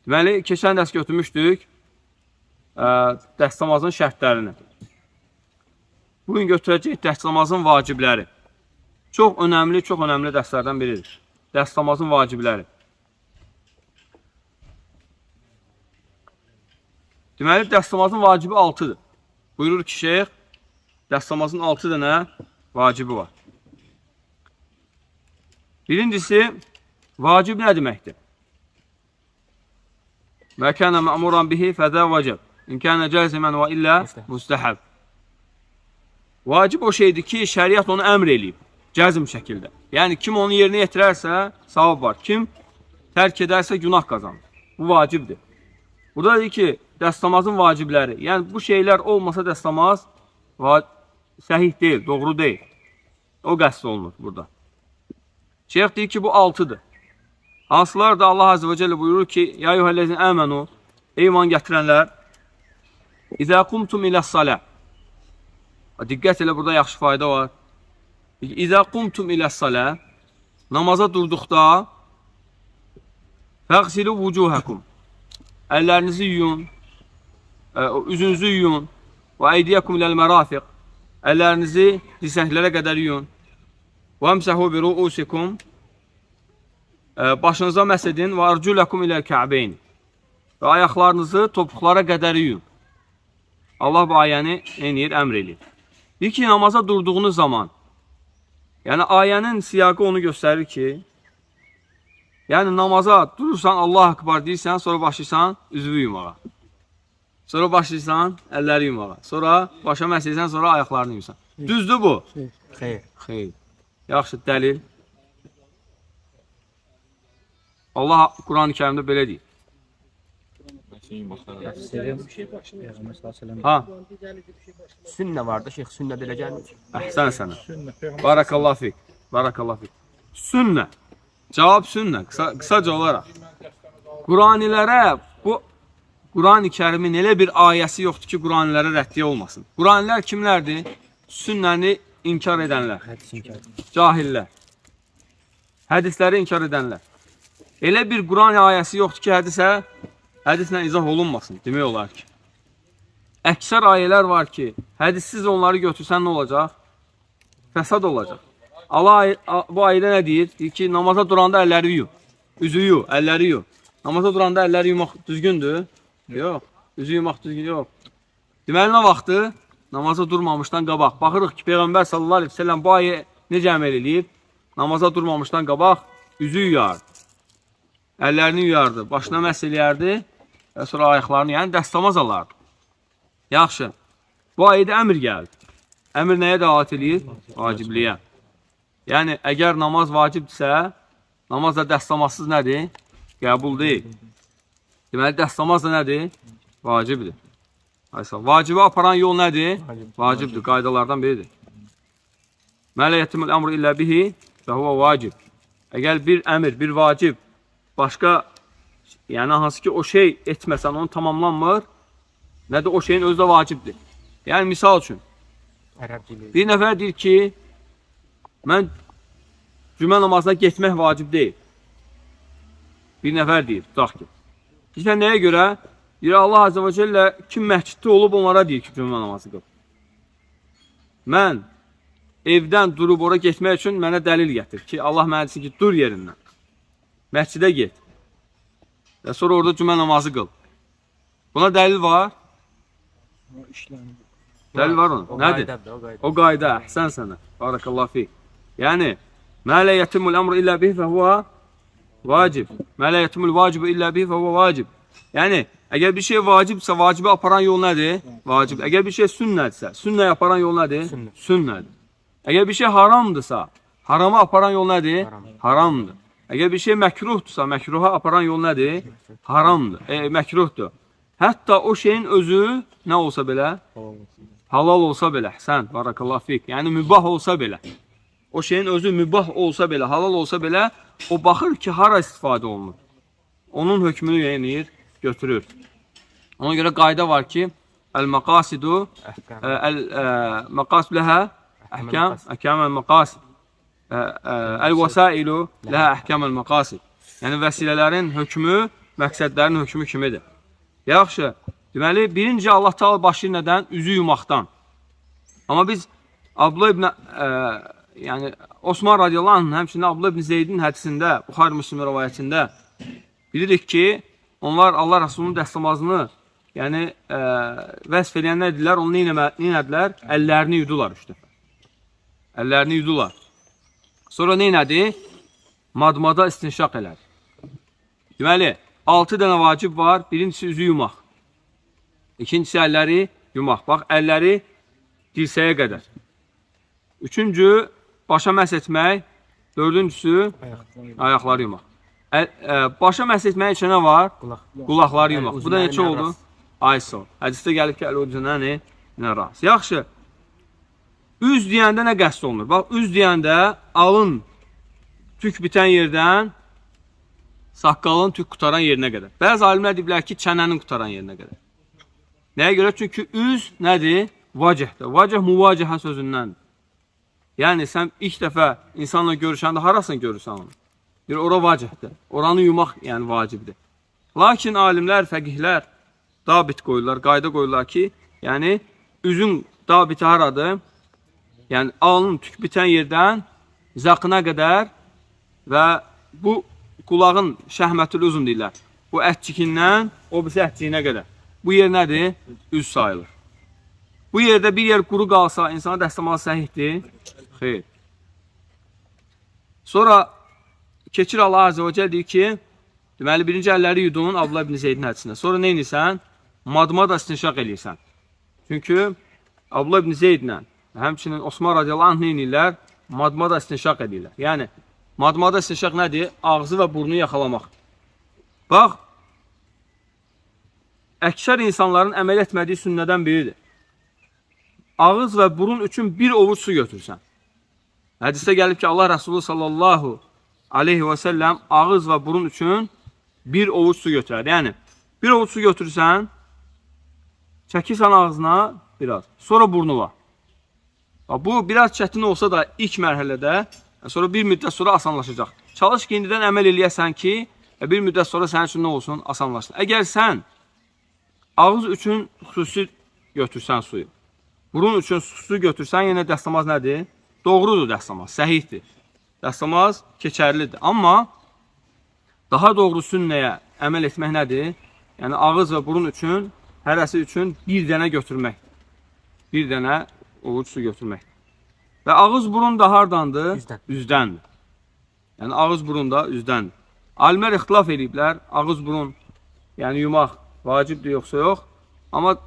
Deməli, keçən dərs götürmüşdük dəstəmazın şərtlərini. Bugün götürəcək dəstəmazın vacibləri. Çox önəmli dərslərdən biridir. Dəstəmazın vacibləri. Deməli, dəstəmazın vacibi 6-dır. Buyurur ki, şeyx, dəstəmazın 6 dənə vacibi var. Birincisi, vacib nə deməkdir? Mə kənə mə'muran bihi fəzə vacib. İn kənə cəzimən və illə müstəhəb. Vacib o şeydir ki, şəriət onu əmr eləyib, cəzm şəkildə. Yəni, kim onu yerinə yetirərsə, savab var. Kim tərk edərsə, günah qazanır. Bu vacibdir. Burada deyir ki, dəstəmazın vacibləri. Yəni, bu şeylər olmasa dəstəmaz səhih deyil, doğru deyil. O qəsd olunur burada. Şeyx deyir ki, bu 6-dır. Hansılar da Allah Azze ve Celle buyurur ki, Ya yuhəllezin əmənu, ey iman gətirənlər, İzə qumtum ilə salə. Diqqət elə, burada yaxşı fayda var. İzə qumtum ilə salə, namaza durduqda, fəqsilu vucuhəkum, əllərinizi yuyun, üzünüzü yuyun, və eydiyəkum iləl mərafiq, əllərinizi dirsəklərə qədər yuyun, və əmsəhu bi ruusikum, başınıza məs edin, və arculəkum iləl kə'beyn, və ayaqlarınızı topuqlara qədər yuyun. Allah bu ayəni əmr eləyir. Deyir ki, namaza durduğunuz zaman, yəni ayənin siyaqı onu göstərir ki, yəni namaza durursan, Allah akbar deyirsən, sonra başlayırsan üzvü yumağa. Sonra başlayırsan əlləri yumağa. Sonra başa məs edirsən, sonra ayaqlarını yuyursan. Düzdür bu? Xeyr. Xeyr. Yaxşı, dəlil. Allah Quran-ı Kərimdə belə deyir. Ha? Sünnə var da, şeyx, sünnə belə gəlmir. Əhsən sənə. Barakallahu fik. Barakallahu fik. Sünnə. Cavab sünnə. Qısaca olaraq. Quranilərə, bu Quran-ı Kərimin elə bir ayəsi yoxdur ki, Quranilərə rəddiyə olmasın. Quranilər kimlərdir? Sünnəni inkar edənlər. Cahillər. Hədisləri inkar edənlər. Elə bir Quran ayəsi yoxdur ki, hədislə izah olunmasın, demək olar ki. Əksər ayələr var ki, hədissiz onları götürsən nə olacaq? Fəsad olacaq. Allah bu ayədə nə deyir? Deyir ki, namaza duranda əlləri yuy. Üzü yuy, əlləri yuy. Namaza duranda əlləri yuymaq düzgündür? Yox. Üzü yuymaq düzgün yox. Deməli, nə vaxtı? Namaza durmamışdan qabaq. Baxırıq ki, Peyğəmbər sallallahu aleyhi ve sellem bu ayə necə əməl eləyib? Namaza durmamışdan qabaq üzü yuyardı. Əllərini yuyardı, başına məs eləyərdi və sonra ayaqlarını, yəni dəstəmaz alardı. Yaxşı, bu ayədə əmr gəldi. Əmr nəyə dəlalət eləyir? Vacibliyə. Yəni, əgər namaz vacibdirsə, namaz da dəstəmazsız nədir? Qəbul deyil. Deməli, dəstəmaz da nədir? Vacibdir. Vacibi aparan yol nədir? Vacibdir, qaydalardan biridir. Mələ yetimul əmru illə bihi və huvə vacib. Əgər bir əmr, bir vacib, başqa, yəni hansı ki o şey etməsən, onu tamamlanmır, nədir? O şeyin özü də vacibdir. Yəni, misal üçün, bir nəfər deyir ki, mən cümə namazına getmək vacib deyil. Bir nəfər deyir, tutaq ki. Deyirsən, nəyə görə? Deyir, Allah Azze ve Celle kim məhciddə olub, onlara deyir ki, cümə namazı qıl. Mən evdən durub ora getmək üçün mənə dəlil gətir ki, Allah mənə desin ki, dur yerindən. Məscidə get. Və sonra orada cümə namazı qıl. Buna dəlil var. Dəlil var onun. Nədir? O qayda. Əhsən sənə. Barakallahu fik. Yəni, mə lə yetimul əmru illə bih və huvə vacib. Mə lə yetimul vacibu illə bih və huvə vacib. Yəni, əgər bir şey vacibsə, vacibi aparan yol nədir? Vacib. Əgər bir şey sünnədirsə, sünnəyə aparan yol nədir? Sünnədir. Əgər bir şey haramdırsa, harama aparan yol nədir? Haramdır. Əgər bir şey məkruhdursa, məkruha aparan yol nədir? Haramdır, məkruhdur. Hətta o şeyin özü nə olsa belə? Halal olsa belə, sən, barakallahu fik. Yəni, mübah olsa belə. O şeyin özü mübah olsa belə, halal olsa belə, o baxır ki, hara istifadə olunur. Onun hökmünü yenir, götürür. Ona görə qayda var ki, əl-məqasidu, əl-məqasid ləhə, əhkəm əl-məqasid. Əl-vəsailu ləhə əhkəm əl-məqasid. Yəni, vəsilələrin hökmü məqsədlərin hökmü kimidir. Yaxşı, deməli, birinci Allah Taala başlayır nədən? Üzü yumaqdan. Amma biz Abdullah ibn yəni Osman radiyallahu anh, həmçinin Abdullah ibn Zeydin hədisində, Buxari Müslim rivayətində bilirik ki, onlar Allah Rasulunun dəstəmazını yəni vəsf eləyən nə edirlər? Onu nə edilər? Əllərini yudular 3 dəfə. Əllərini yudular. Sonra nə edir? Madmada istinşaq elər. Deməli, 6 dənə vacib var. Birincisi üzü yumaq. İkincisi əlləri yumaq. Bax, əlləri dirsəyə qədər. Üçüncü, başa məhz etmək. Dördüncüsü, ayaqları yumaq. Başa məhz etmək üçün nə var? Qulaqları yumaq. Bu da neçə oldu? Aysa. Hədisdə gəlib ki, əl-ucunə nə rast. Yaxşı. Üz deyəndə nə qəsd olunur? Bax, üz deyəndə alın tük bitən yerdən saqqalın tük qutaran yerinə qədər. Bəzi alimlər deyiblər ki, çənənin qutaran yerinə qədər. Nəyə görə? Çünki üz nədir? Vacəhdir. Vacəh muvacəhə sözündəndir. Yəni, sən ilk dəfə insanla görüşəndə harasını görürsən onu? Ora vacəhdir. Oranı yumaq yəni vacibdir. Lakin alimlər, fəqihlər dabit qoyurlar, qayda qoyurlar ki, yəni üzün dabiti haradır? Yəni, alın tük bitən yerdən zəqına qədər və bu qulağın şəhmətül uzun deyirlər. Bu ətçikindən o birisi ətçiyinə qədər. Bu yer nədir? Üz sayılır. Bu yerdə bir yer quru qalsa, insana dəstəmal səhihdir. Xeyr. Sonra keçir Allah Azə və Cəl deyir ki, deməli, birinci əlləri yudun Abdullah ibn Zeydin hədisində. Sonra nə edirsən? Madmada istinşaq edirsən. Çünki Abdullah ibn Zeydlə, həmçinin Osman radiyallahu anh nə edirlər? Madmada istinşaq edirlər. Yəni, madmada istinşaq nədir? Ağzı və burnu yaxalamaq. Bax, əksər insanların əməl etmədiyi sünnədən biridir. Ağız və burun üçün bir ovuc su götürsən. Hədisdə gəlib ki, Allah Resulü sallallahu aleyhi və səlləm ağız və burun üçün bir ovuc su götürər. Yəni, bir ovuc su götürsən, çəkirsən ağzına biraz, sonra burnuna. Bu, biraz çətin olsa da ilk mərhələdə, sonra bir müddət sonra asanlaşacaq. Çalış ki, indidən əməl eləyəsən ki, bir müddət sonra sənin üçün nə olsun? Asanlaşsın. Əgər sən ağız üçün xüsusi götürsən suyu, burun üçün su götürsən, yenə dəstəmaz nədir? Doğrudur dəstəmaz, səhihdir. Dəstəmaz keçərlidir. Amma daha doğru sünnəyə əməl etmək nədir? Yəni, ağız və burun üçün, hərəsi üçün bir dənə götürmək. Bir dənə ovuc su götürmək. Və ağız burun da hardandır? Üzdəndir. Yəni, ağız burun da üzdəndir. Alimlər ixtilaf ediblər, ağız burun, yəni yumaq vacibdir yoxsa yox. Amma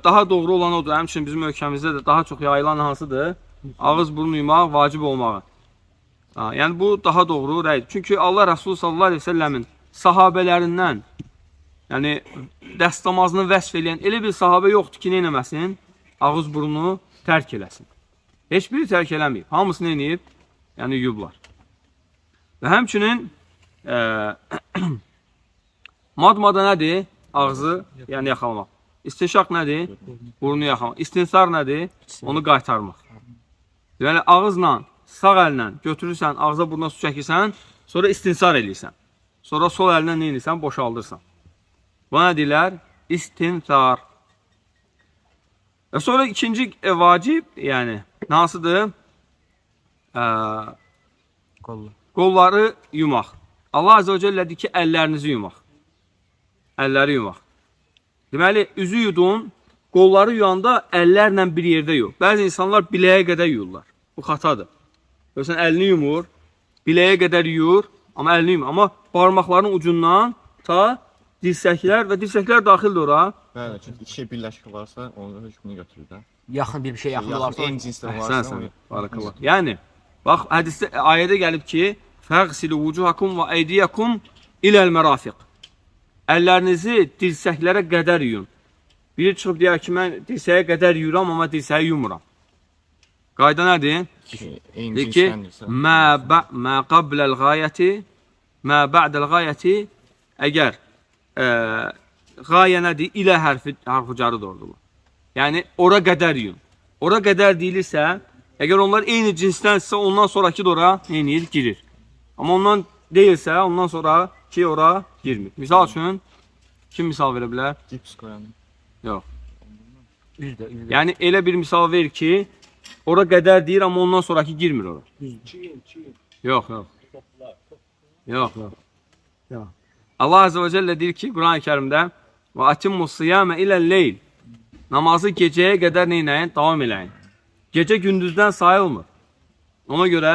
daha doğru olan odur. Həmçinin bizim ölkəmizdə də daha çox yayılan hansıdır? Ağız burun yumaq vacib olmağı. Yəni, bu daha doğru rəydir. Çünki Allah Resulü sallallahu aleyhi ve səlləmin sahabələrindən, yəni dəstəmazını vəsf eləyən elə bir sahabə yoxdur ki, nə eləməsin? Ağız burunu tərk eləsin. Heç biri tərk eləməyib. Hamısını eləyib, yəni yuyublar. Və həmçinin madmada nədir? Ağzı, yəni yaxalamaq. İstinşaq nədir? Burnu yaxalamaq. İstinsar nədir? Onu qaytarmaq. Yəni, ağızla, sağ əllə götürürsən, ağza burnuna su çəkirsən, sonra istinsar edirsən. Sonra sol əllə nə edirsən? Boşaldırsan. Buna deyirlər? İstinsar. Və sonra ikinci vacib, yəni, nasıdır? Qolları yumaq. Allah Azə və Cəllə deyir ki, əllərinizi yumaq. Əlləri yumaq. Deməli, üzü yudun, qolları yuyanda əllərlə bir yerdə yuyur. Bəzi insanlar biləyə qədər yuyurlar. Bu xatadır. Görürsən, əlini yumur, biləyə qədər yuyur, amma əlini yumur. Amma barmaqların ucundan ta dirsəklər və dirsəklər daxildir ora. Bəli, çünki iki şey birləşik varsa, onun hökmünü götürür da. Yaxın bir şey yaxın varsa, eyni cinsdə varsa, barakallah. Yəni, bax, hədisdə, ayədə gəlib ki, fəğsilu vucuhakum və eydiyakum iləl mərafiq. Əllərinizi dirsəklərə qədər yuyun. Biri çıxıb deyər ki, mən dirsəyə qədər yuyuram, amma dirsəyi yumuram. Qayda nədir? Deyir ki, mə qabləl qayəti, mə bə'dəl qayəti, əgər qayə nədir? İlə hərfi carıdır orada bu. Yəni, ora qədər yuyun. Ora qədər deyilirsə, əgər onlar eyni cinsdənsə, ondan sonraki də ora girir. Amma ondan deyilsə, ondan sonra ki ora girmir. Misal üçün kim misal verə bilər? Cips koyanlar. Yox. Üzdə. Yəni elə bir misal ver ki, ora qədər deyir, amma ondan sonraki girmir ora. Yox. Yox. Allah Azze və Cəllə deyir ki, Quran-ı Kərimdə və atimmus siyamə iləl-leyl. Namazı gecəyə qədər neynəyin? Davam eləyin. Gecə gündüzdən sayılmır. Ona görə,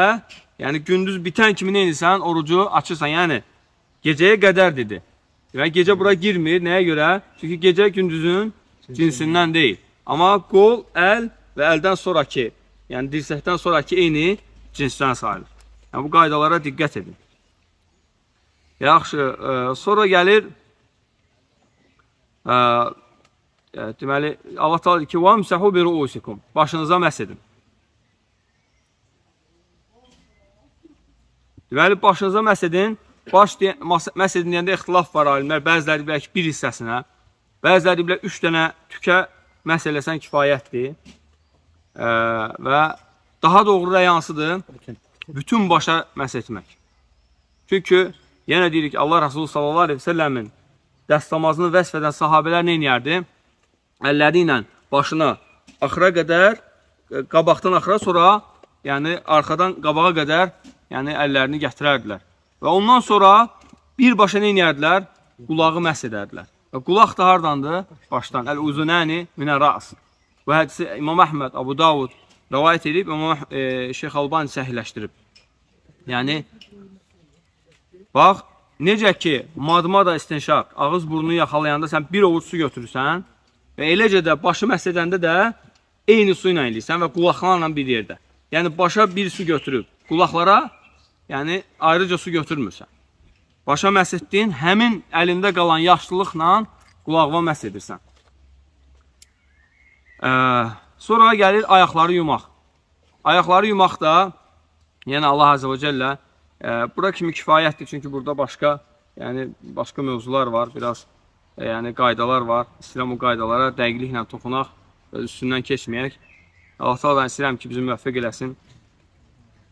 yəni gündüz bitən kimi neynirsən? Orucu açırsan. Yəni gecəyə qədər dedi. Və gecə bura girmir. Nəyə görə? Çünki gecə gündüzün cinsindən deyil. Amma qol, əl və əldən sonraki, yəni dirsəkdən sonraki eyni cinsdən sayılır. Yəni bu qaydalara diqqət edin. Yaxşı, sonra gəlir deməli, Allah Teala deyir ki, وَمْسَحُوا بِرُؤُسِكُمْ başınıza məhz edin. Deməli, başınıza məhz edin. Baş məhz edin deyəndə ixtilaf var alimlər. Bəziləri bilər ki, bir hissəsinə, bəziləri bilər 3 dənə tükə məhz eləsən kifayətdir. Və daha doğru rəyansıdır, bütün başa məhz etmək. Çünki, yenə deyirik ki, Allah Resulü sallallahu aleyhi ve selləmin dəstəmazını vəsf edən sahabələr nə inərdi? Əlləri ilə başına axıra qədər, qabaqdan axıra, sonra yəni arxadan qabağa qədər yəni əllərini gətirərdilər. Və ondan sonra birbaşa nə inərdilər? Qulağı məhz edərdilər. Və qulaq da hardandır? Başdan. Əl-uzunəni minə-ras. Bu hədisi İmam Əhməd, Abu Davud rəvayət edib, Şeyx Albani səhihləşdirib. Yəni, bax, necə ki, madma da istinşaq, ağız burnunu yaxalayanda sən bir ovuc su götürürsən və eləcə də başı məhz edəndə də eyni su ilə eləyirsən və qulaqlarla bir yerdə. Yəni, başa bir su götürüb, qulaqlara yəni, ayrıca su götürmürsən. Başa məhz etdiyin həmin əlində qalan yaşlılıqla qulağına məhz edirsən. Sonra gəlir ayaqları yumaq. Ayaqları yumaq da, yəni Allah Azze və Cəllə, bura kimi kifayətdir, çünki burada başqa mövzular var, biraz qaydalar var. İstəyirəm o qaydalara dəqiqliklə toxunaq, üstündən keçməyək. Allah Teala'dan istəyirəm ki, bizi müvəffəq eləsin.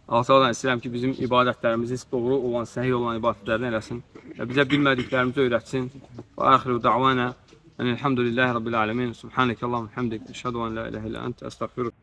Allah Teala'dan istəyirəm ki, bizim ibadətlərimizi doğru olan, səhih olan ibadətlərini eləsin və bizə bilmədiklərimizi öyrətsin. Və axiru da'vana, elhamdülillahi rabbil alemin, subhanəkə Allahum, həmdik, əşhədu an la ilahe illə əntə, əstəğfiruk.